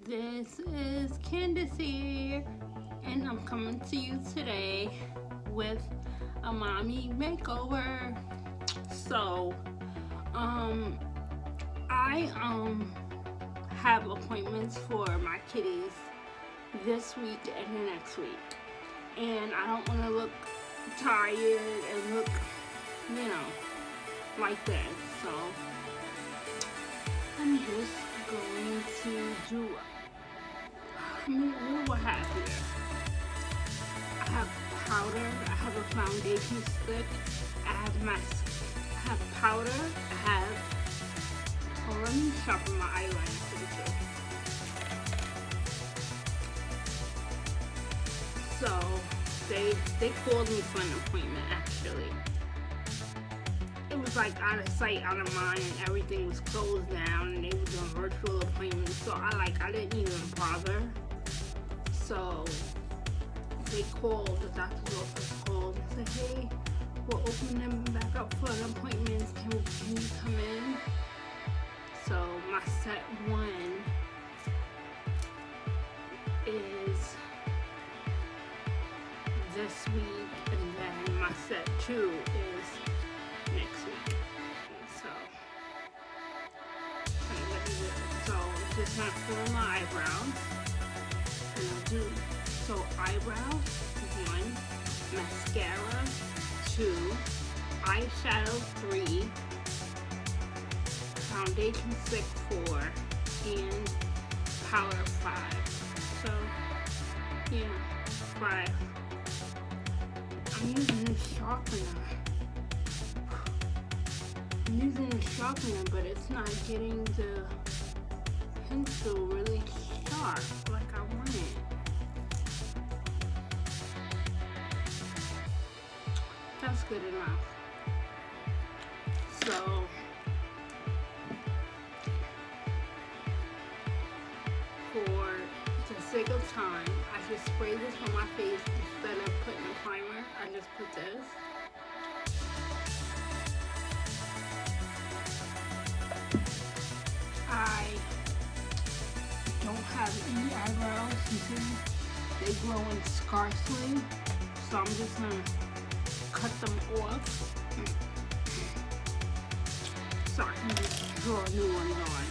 This is Candace here, and I'm coming to you today with a mommy makeover. So, I have appointments for my kitties this week and the next week, and I don't want to look tired and look, like that. So, I'm just going to do. What do I have here? I have powder. I have a foundation stick. I have I have powder. I have. Oh, let me sharpen my eyeliner for the kid. So they called me for an appointment actually. It was like out of sight, out of mind, and everything was closed down, and they were doing virtual appointments. So I didn't even bother. So they called, the doctor's office called and said, hey, we're opening them back up for an appointment. Can you come in? So my set 1 is this week, and then my set 2 is next week. So just gonna fill my eyebrows. And I'll do eyebrows 1, mascara 2, eyeshadow 3, foundation stick 4, and powder 5. So yeah, 5. I'm using this sharpener. But it's not getting the pencil really sharp like I want it. That's good enough. So for the sake of time, I just spray this on my face instead of putting a primer. I just put this. I don't have any eyebrows. You see, they grow in scarcely, so I'm just gonna cut them off so I can just draw new ones on.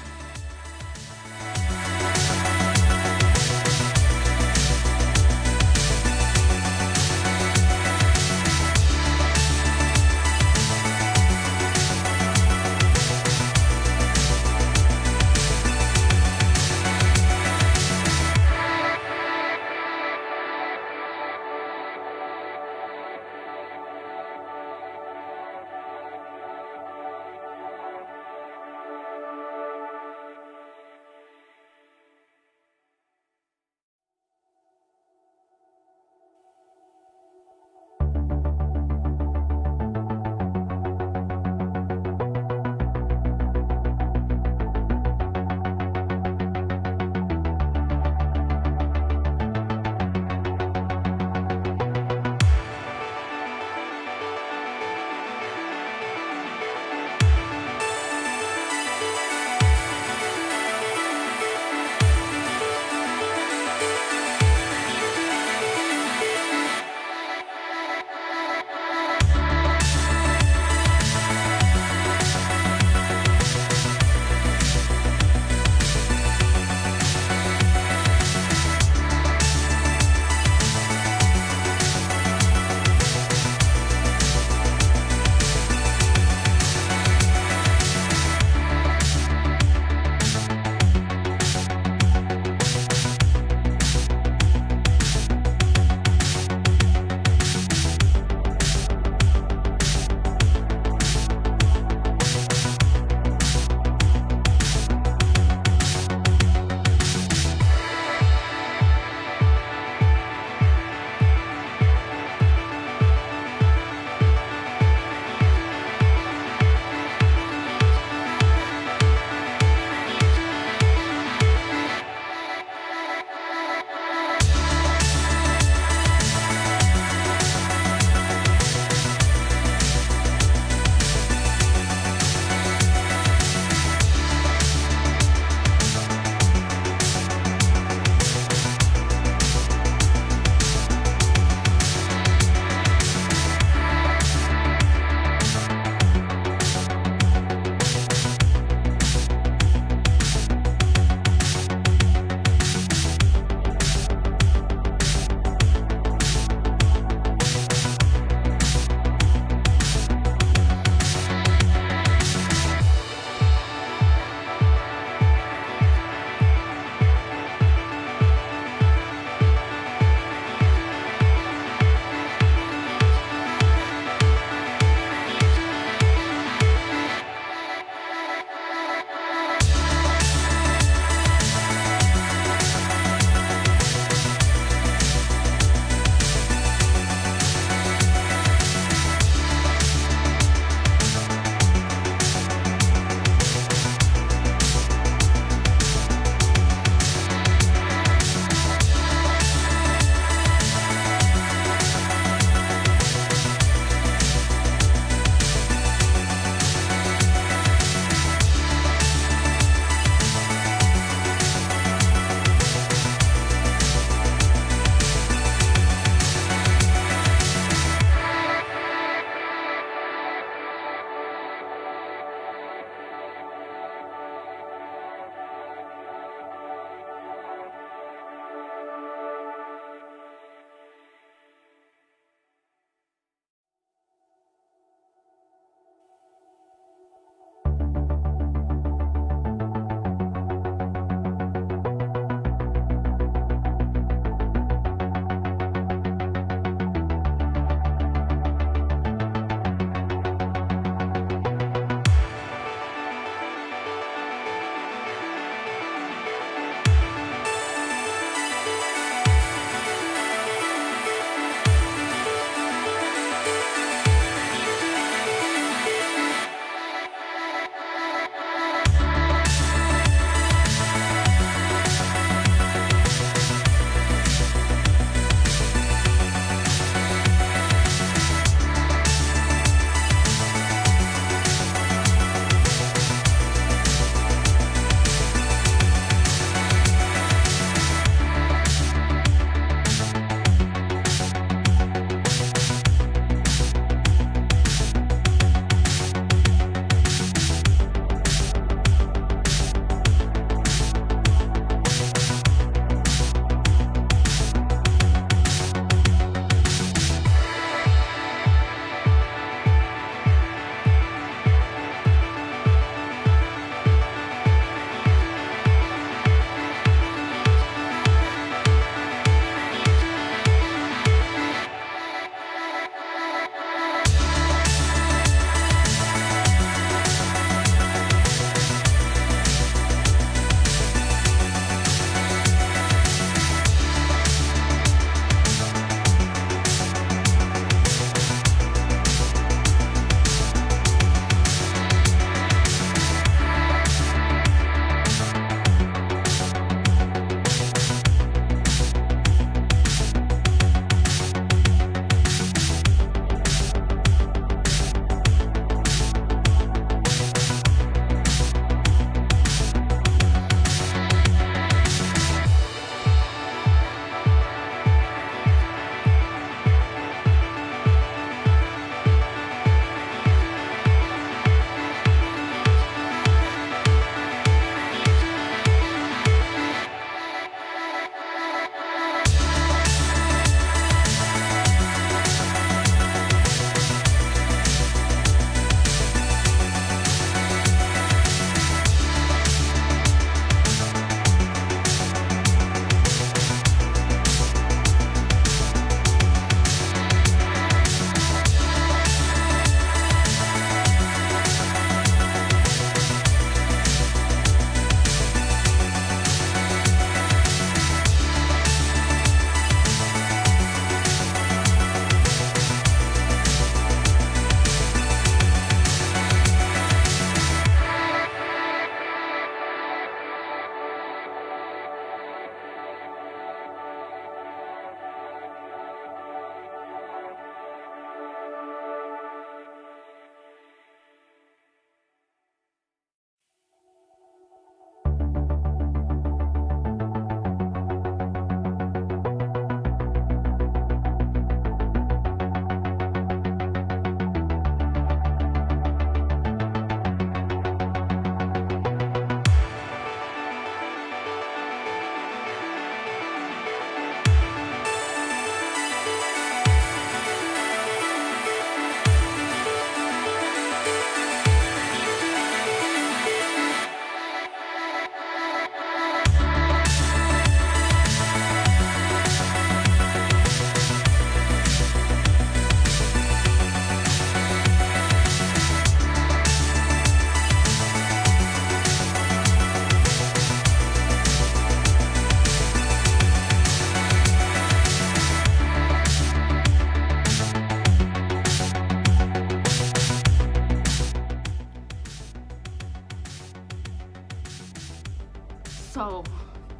So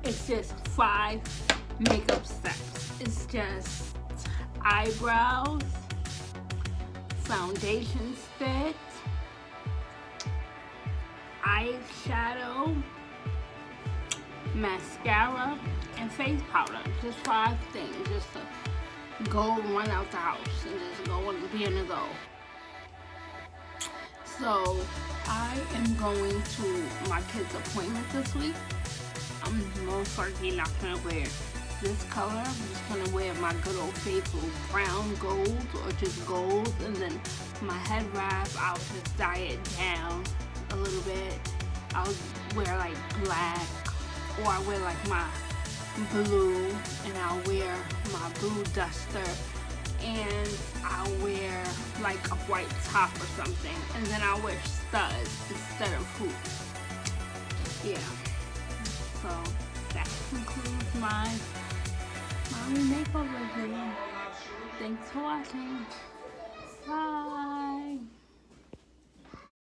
it's just 5 makeup steps. It's just eyebrows, foundation stick, eyeshadow, mascara, and face powder. Just 5 things. Just to go run out the house and just go and be in a go. So I am going to my kid's appointment this week. I'm most likely not gonna wear this color. I'm just gonna wear my good old faithful brown gold or just gold, and then my head wrap, I'll just dye it down a little bit. I'll wear like black, or I wear like my blue, and I'll wear my blue duster, and I'll wear like a white top or something, and then I'll wear studs instead of hoops. Yeah. So that concludes my makeover video. Thanks for watching.